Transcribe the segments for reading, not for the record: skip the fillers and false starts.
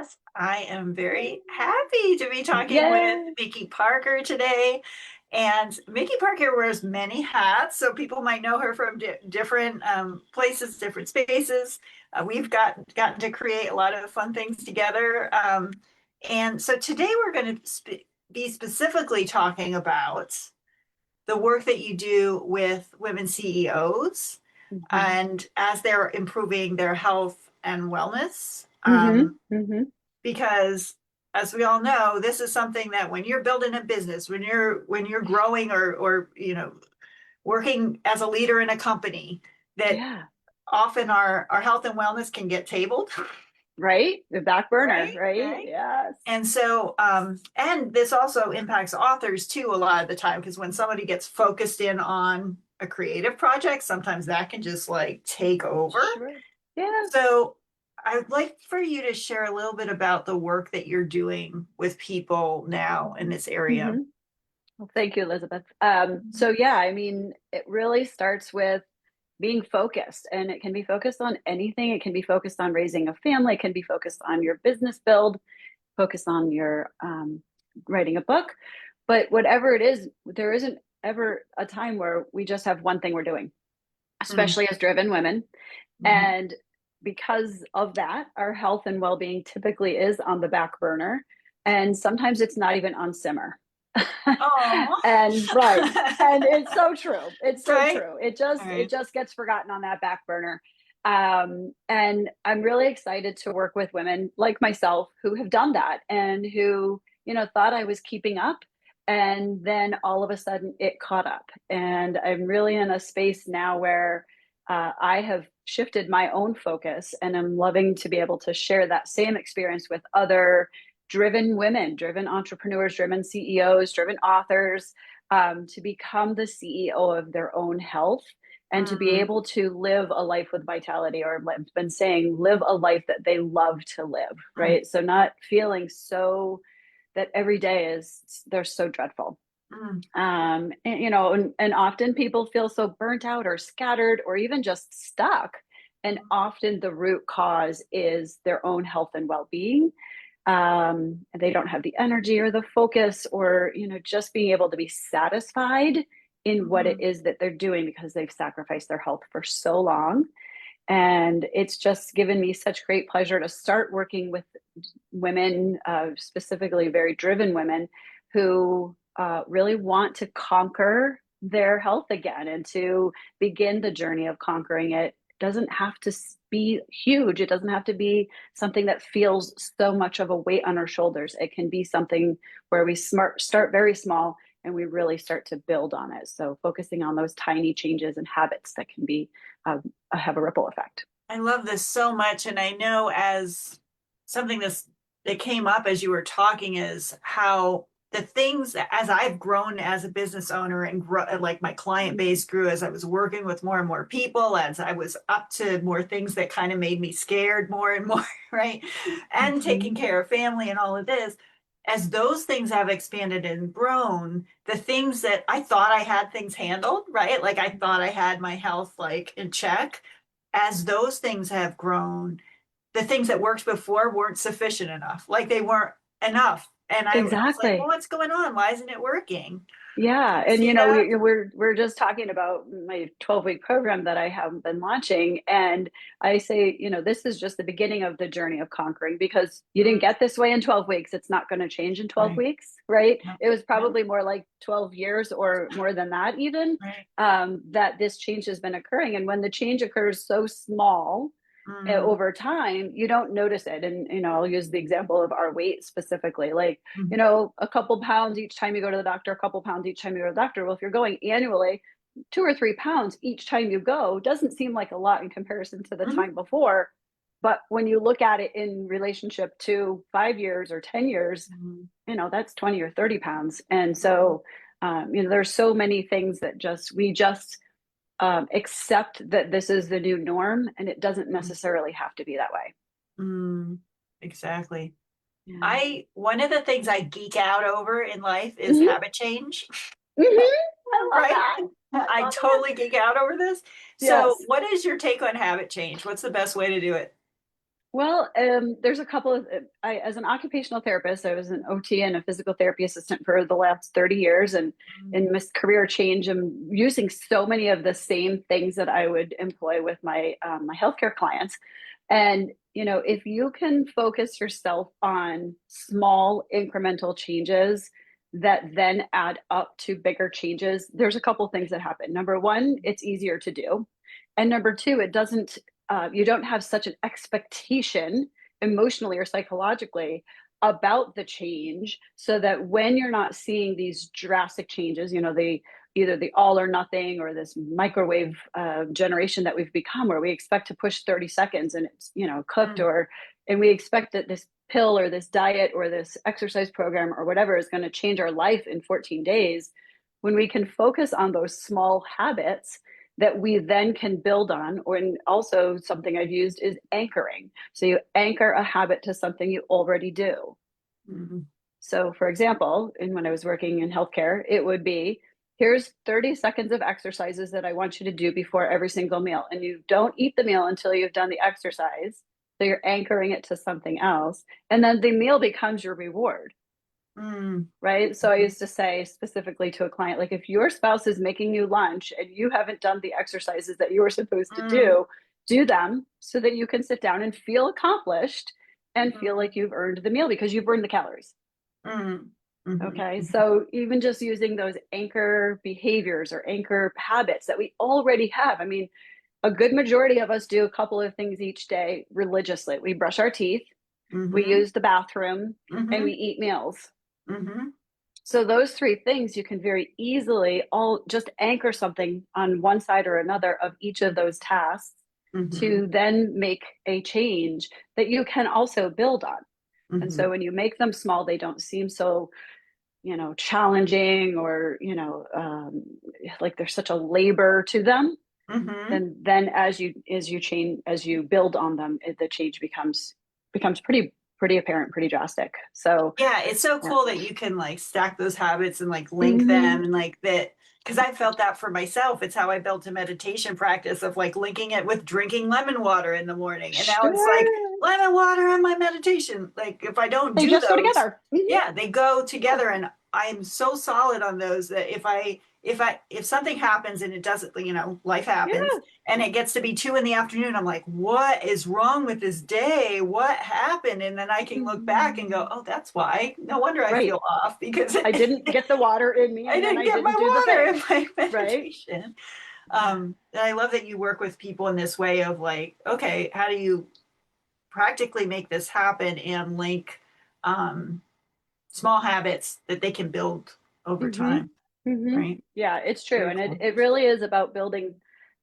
Yes, I am very happy to be talking with Yay! Mikki Parker today. And Mikki Parker wears many hats, so people might know her from different places, different spaces. We've gotten to create a lot of fun things together. And so today we're going to be specifically talking about the work that you do with women CEOs hmm and as they're improving their health and wellness. hmm hmm Because as we all know, this is something that when you're building a business, when you're growing or working as a leader in a company, that Yeah, often our health and wellness can get tabled, right? The back burner, right? right? Right. Yes. And so, and this also impacts authors too a lot of the time, because when somebody gets focused in on a creative project, sometimes that can just like take over. Sure. Yes. So I'd like for you to share a little bit about the work that you're doing with people now in this area. hmm Well, thank you, Elizabeth. So yeah, I mean, it really starts with being focused, and it can be focused on anything. It can be focused on raising a family, it can be focused on your business build, focus on your writing a book. But whatever it is, there isn't ever a time where we just have one thing we're doing, Mm, especially as driven women. mhm. And because of that, our health and well being typically is on the back burner. And sometimes it's not even on simmer. Oh, And right. And it's so true. It's so right. true. All It right. just gets forgotten on that back burner. And I'm really excited to work with women like myself who have done that and who, thought I was keeping up. And then all of a sudden it caught up. And I'm really in a space now where I have shifted my own focus, and I'm loving to be able to share that same experience with other driven women, driven entrepreneurs, driven CEOs, driven authors, to become the CEO of their own health and to be Mm, able to live a life with vitality, or I've been saying, live a life that they love to live, mm, right? So not feeling so that every day is, they're so dreadful. mm, And often people feel so burnt out or scattered or even just stuck. And often the root cause is their own health and well-being. They don't have the energy or the focus, or just being able to be satisfied in what it mhm. is that they're doing because they've sacrificed their health for so long. And it's just given me such great pleasure to start working with women, specifically very driven women, who really want to conquer their health again and to begin the journey of conquering it. Doesn't have to be huge. It doesn't have to be something that feels so much of a weight on our shoulders. It can be something where we start very small and we really start to build on it. So focusing on those tiny changes and habits that can be have a ripple effect. I love this so much. And I know as something that came up as you were talking is how the things as I've grown as a business owner and like my client base grew as I was working with more and more people, as I was up to more things that kind of made me scared more and more, right? And Mm-hmm. taking care of family and all of this. As those things have expanded and grown, the things that I thought I had things handled, right? Like I thought I had my health like in check, as those things have grown, the things that worked before weren't sufficient enough. Like they weren't enough. And I was like, well, Exactly. what's going on? Why isn't it working? Yeah, Do you and see that? we're just talking about my 12-week program that I have been launching, and I say, this is just the beginning of the journey of conquering, because you didn't Mm, get this way in 12 weeks. It's not going to change in 12 right. weeks, right? No, It was no, probably more like 12 years or more than that even, right. that this change has been occurring. And when the change occurs so small, Mm, over time, you don't notice it. And, I'll use the example of our weight specifically. Like, mm, a couple pounds each time you go to the doctor, a couple pounds each time you go to the doctor. Well, if you're going annually, 2 or 3 pounds each time you go doesn't seem like a lot in comparison to the mm, time before. But when you look at it in relationship to 5 years or 10 years, mm, that's 20 or 30 pounds. And mm, so, there's so many things that we just accept that this is the new norm, and it doesn't mm, necessarily have to be that way. mm. Exactly. Yeah. I one of the things I geek out over in life is hmm habit change, I love right? that. I I love that. totally geek out over this. So, Yes. what is your take on habit change? What's the best way to do it? Well, there's a couple of, as an occupational therapist, I was an OT and a physical therapy assistant for the last 30 years. And in Mm, this career change, I'm using so many of the same things that I would employ with my healthcare clients. And, if you can focus yourself on small incremental changes that then add up to bigger changes, there's a couple things that happen. Number one, it's easier to do. And number two, it doesn't you don't have such an expectation emotionally or psychologically about the change, so that when you're not seeing these drastic changes, the either the all or nothing or this microwave generation that we've become, where we expect to push 30 seconds and it's cooked, mm, and we expect that this pill or this diet or this exercise program or whatever is going to change our life in 14 days. When we can focus on those small habits that we then can build on. Or, and also something I've used is anchoring. So you anchor a habit to something you already do. mm, So, for example, when I was working in healthcare, it would be, here's 30 seconds of exercises that I want you to do before every single meal. And you don't eat the meal until you've done the exercise. So you're anchoring it to something else. And then the meal becomes your reward, mm, right? So I used to say specifically to a client, like, if your spouse is making you lunch and you haven't done the exercises that you were supposed to mm, do them so that you can sit down and feel accomplished and feel mm, like you've earned the meal because you've burned the calories. mm, mhm, Okay. mhm, So even just using those anchor behaviors or anchor habits that we already have. I mean, a good majority of us do a couple of things each day religiously. We brush our teeth, we mhm, use the bathroom, and we mhm, eat meals. mhm, So those three things you can very easily all just anchor something on one side or another of each of those tasks mhm, to then make a change that you can also build on. And so mhm, when you make them small, they don't seem so, challenging or, like there's such a labor to them. mhm. Then as you build on them, the change becomes pretty apparent, pretty drastic. So Yeah, it's so yeah. cool that you can like stack those habits and like link Mm-hmm. them and like that because I felt that for myself. It's how I built a meditation practice of like linking it with drinking lemon water in the morning. And now it's like Sure. lemon water and my meditation. Like if I don't They do just go those, together. Mm-hmm. yeah, they go Yeah. together and I'm so solid on those that if something happens and it doesn't, life happens Yeah. and it gets to be 2 in the afternoon, I'm like, what is wrong with this day? What happened? And then I can look back and go, Mhm. oh, that's why. No wonder I Right. feel off because I didn't get the water in me I and then didn't I get didn't do the my water thing. in my Right. meditation. Yeah. And I love that you work with people in this way of like, okay, how do you practically make this happen and link um, small habits that they can build over Mm-hmm. time, Mm-hmm. right? Yeah, it's true. Very And it, cool. it really is about building,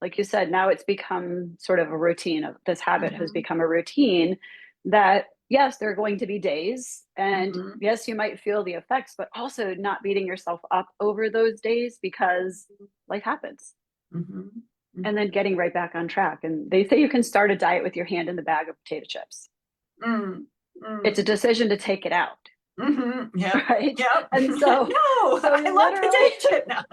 like you said, now it's become sort of a routine of this habit has Mm-hmm. become a routine that, yes, there are going to be days. And Mm-hmm. yes, you might feel the effects, but also not beating yourself up over those days because life happens. Mm-hmm. And Mm-hmm. then getting right back on track. And they say you can start a diet with your hand in the bag of potato chips. Mm, It's a mm, decision to take it out, yep, right? yep. And so, No, so I you love literally, potato chip now.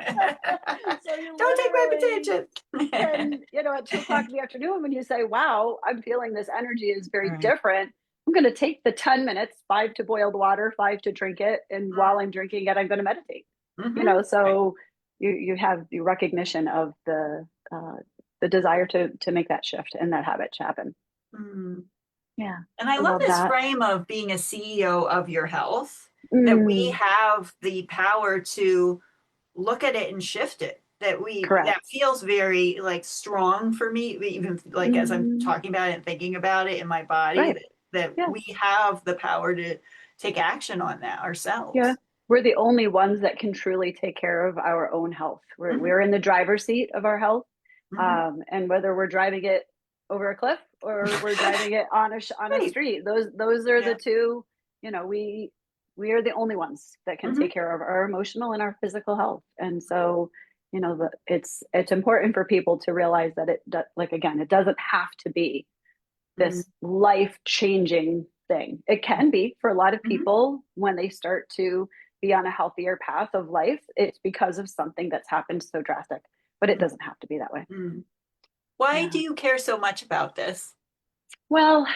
so you Don't take my literally potato chips. can, at 2 o'clock in the afternoon, when you say, wow, I'm feeling this energy is All very right. different, I'm going to take the 10 minutes, 5 to boiled water, 5 to drink it. And while I'm drinking it, I'm going to meditate, Mm-hmm. Right. so you have the recognition of the desire to make that shift and that habit to happen. Mm. Yeah. And I I love love this that. frame of being a CEO of your health, that we Mm, have the power to look at it and shift it. That correct. feels very like strong for me, even like as I'm Mm, talking about it and thinking about it in my body, right. that Yeah. we have the power to take action on that Yeah. ourselves. We're the only ones that can truly take care of our own health. We're, Hmm. we're in the driver's seat of our health. Hmm. And whether we're driving it over a cliff or we're driving it on a Right. street, those are the Yeah. two, we are the only ones that can Hmm. take care of our emotional and our physical health. And so, it's important for people to realize that like, again, it doesn't have to be Hmm. this life changing thing. It can be for a lot of Hmm. people when they start to be on a healthier path of life. It's because of something that's happened so drastic, but it doesn't have to be that way. Hmm. Why do Yeah. you care so much about this? Well,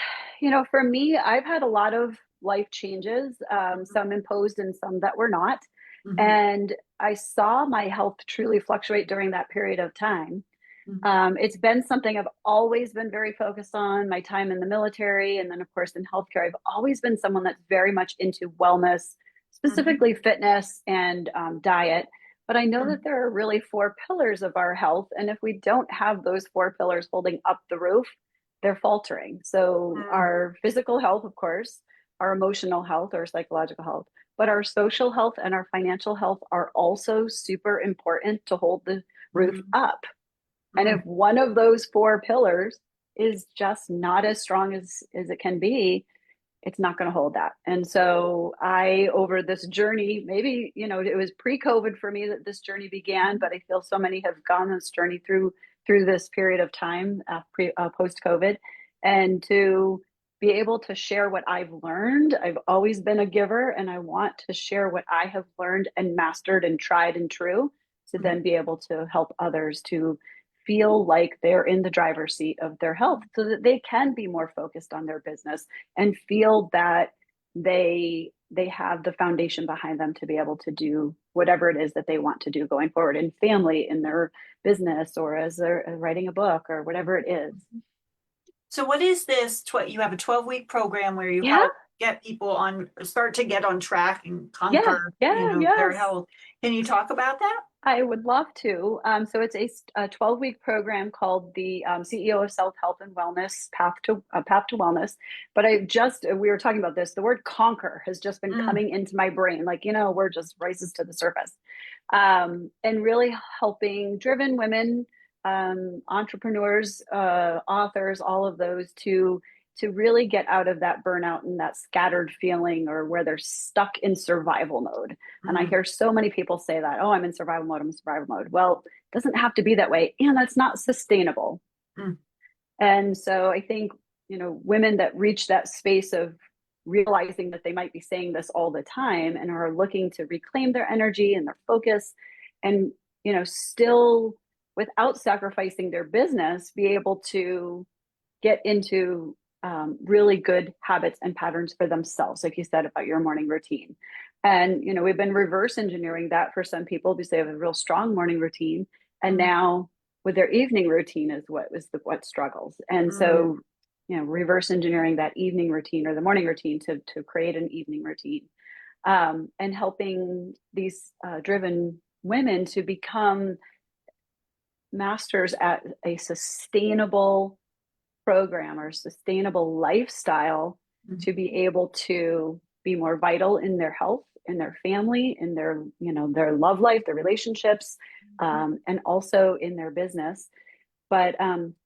for me, I've had a lot of life changes, some imposed and some that were not. Mhm, And I saw my health truly fluctuate during that period of time. mhm, It's been something I've always been very focused on, my time in the military, and then, of course, in healthcare. I've always been someone that's very much into wellness, mhm, specifically fitness and diet. But I know that mhm, there are really four pillars of our health. And if we don't have those four pillars holding up the roof, they're faltering. So, mhm, our physical health, of course, our emotional health or psychological health, but our social health and our financial health are also super important to hold the roof mhm, up. And if mhm, one of those four pillars is just not as strong as it can be, it's not going to hold that. And so I, over this journey, maybe, it was pre-COVID for me that this journey began, mhm, but I feel so many have gone this journey through this period of time, post-COVID, and to be able to share what I've learned. I've always been a giver, and I want to share what I have learned and mastered and tried and true to mhm, then be able to help others to feel like they're in the driver's seat of their health so that they can be more focused on their business and feel that they have the foundation behind them to be able to do whatever it is that they want to do going forward in family, in their business, or as they're writing a book or whatever it is. mhm. So what is this? You have a 12-week program where you Yeah, help get people start to get on track and yeah, conquer, yeah, their yes. health. Can you talk about that? I would love to. So it's a 12-week program called the CEO of Self Health and Wellness Path to Wellness. But we were talking about this. The word conquer has just been Mm, coming into my brain, like we're just rises to the surface, and really helping driven women, entrepreneurs, authors, all of those to really get out of that burnout and that scattered feeling or where they're stuck in survival mode. And I mm, hear so many people say that, oh, I'm in survival mode, I'm in survival mode. Well, it doesn't have to be that way. And that's not sustainable. mm, And so I think, women that reach that space of realizing that they might be saying this all the time and are looking to reclaim their energy and their focus and, still without sacrificing their business, be able to get into really good habits and patterns for themselves, like you said about your morning routine. And we've been reverse engineering that for some people because they have a real strong morning routine, and mm, now with their evening routine is what struggles. And mm, so reverse engineering that evening routine or the morning routine to create an evening routine, and helping these driven women to become masters at a sustainable program or sustainable lifestyle mm, to be able to be more vital in their health, in their family, in their love life, their relationships, mm, and also in their business. But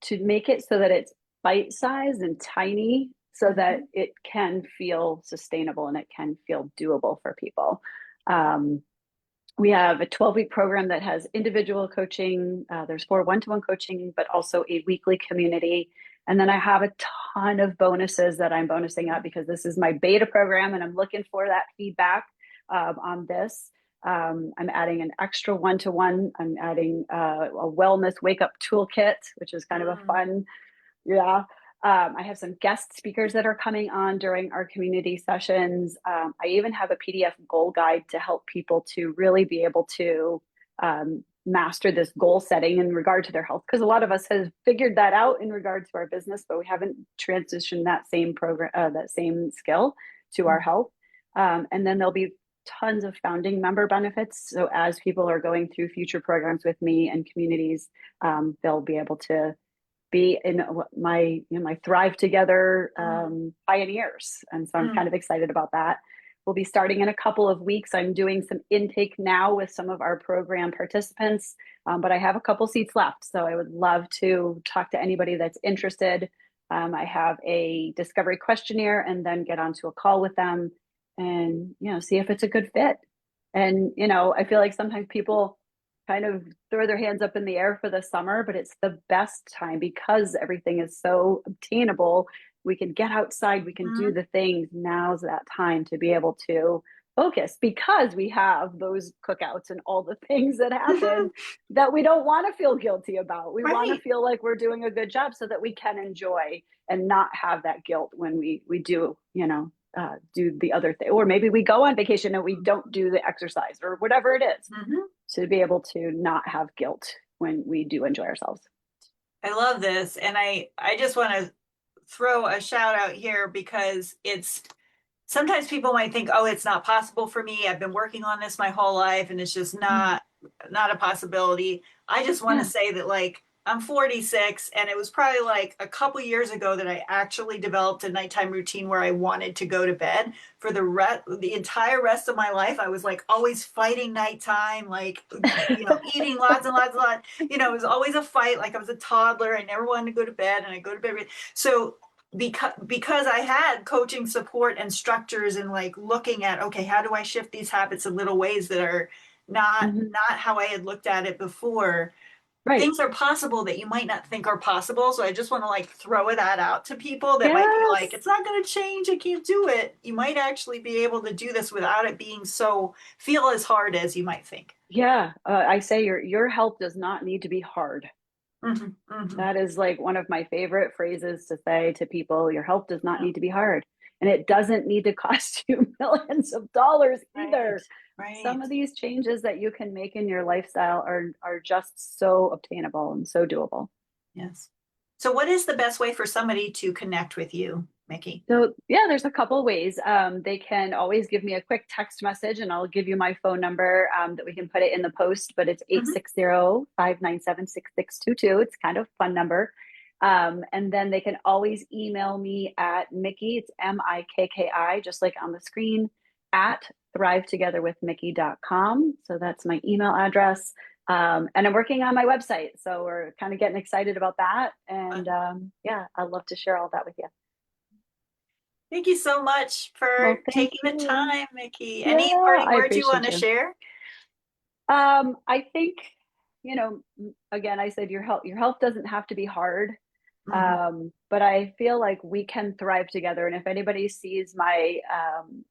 to make it so that it's bite sized and tiny so that mhm, it can feel sustainable and it can feel doable for people. Um, we have a 12-week program that has individual coaching. There's 4 one-to-one coaching, but also a weekly community. And then I have a ton of bonuses that I'm bonusing out because this is my beta program and I'm looking for that feedback on this. I'm adding an extra one-to-one. I'm adding a wellness wake up toolkit, which is kind of a mm, fun, yeah. I have some guest speakers that are coming on during our community sessions. I even have a PDF goal guide to help people to really be able to master this goal setting in regard to their health. Because a lot of us have figured that out in regard to our business, but we haven't transitioned that same program, that same skill to our mm, health. And then there'll be tons of founding member benefits. So as people are going through future programs with me and communities, they'll be able to be in my Thrive Together mm, pioneers, and so I'm kind mm. of excited about that. We'll be starting in a couple of weeks. I'm doing some intake now with some of our program participants, but I have a couple seats left, so I would love to talk to anybody that's interested. I have a discovery questionnaire, and then get onto a call with them, and see if it's a good fit. And I feel like sometimes people kind of throw their hands up in the air for the summer, but it's the best time because everything is so obtainable. We can get outside, we can do Mm. the things. Now's that time to be able to focus because we have those cookouts and all the things that happen that we don't want to feel guilty about. We want to Right. feel like we're doing a good job so that we can enjoy and not have that guilt when we do, do the other thing. Or maybe we go on vacation and we don't do the exercise or whatever it is, Mhm. to be able to not have guilt when we do enjoy ourselves. I love this. And I just want to throw a shout out here because it's sometimes people might think, oh, it's not possible for me. I've been working on this my whole life and it's just Mm. not a possibility. I just want to Yeah. say that like I'm 46 and it was probably like a couple years ago that I actually developed a nighttime routine where I wanted to go to bed for the entire rest of my life. I was like always fighting nighttime, like eating lots and lots and lots. It was always a fight. Like I was a toddler. I never wanted to go to bed and I go to bed. So because I had coaching support and structures and like looking at, okay, how do I shift these habits in little ways that are not Mhm. not how I had looked at it before. Right. Things are possible that you might not think are possible. So I just want to like throw that out to people that might be like, Yes. it's not going to change. I can't do it. You might actually be able to do this without it being so feel as hard as you might think. Yeah. I say your health does not need to be hard. Hmm. Hmm. That is like one of my favorite phrases to say to people. Your health does not Yeah. need to be hard. And it doesn't need to cost you millions of dollars Right. either. Some Right. of these changes that you can make in your lifestyle are just so obtainable and so doable. Yes. So what is the best way for somebody to connect with you, Mikki? So yeah, there's a couple ways. They can always give me a quick text message and I'll give you my phone number that we can put it in the post, but it's eight Hmm. six zero 597 6622. It's kind of a fun number. And then they can always email me at Mikki, it's Mikki, just like on the screen, at thrivetogetherwithmikki.com. So that's my email address. And I'm working on my website. So we're kind of getting excited about that. And yeah, I'd love to share all that with you. Thank you so much Well, for thank taking the you. time, Mikki. Any Yeah, parting I words you want appreciate to you. share? I think, again, I said your health doesn't have to be hard. Hmm. But I feel like we can thrive together. And if anybody sees my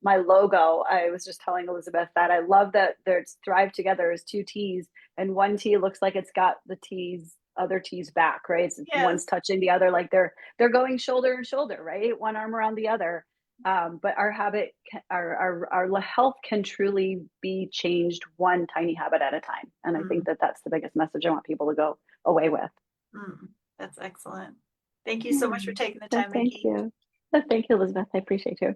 logo, I was just telling Elizabeth that I love that there's thrive together is two T's, and one T looks like it's got the other T's back, right? It's one's Yes. touching the other, like they're going shoulder and shoulder, right? One arm around the other. But our health can truly be changed one tiny habit at a time. And I think Mm, that that's the biggest message I want people to go away with. mm. That's excellent. Thank you so Yeah. much for taking the So time, thank Mikki. you. So thank you, Elizabeth. I appreciate you.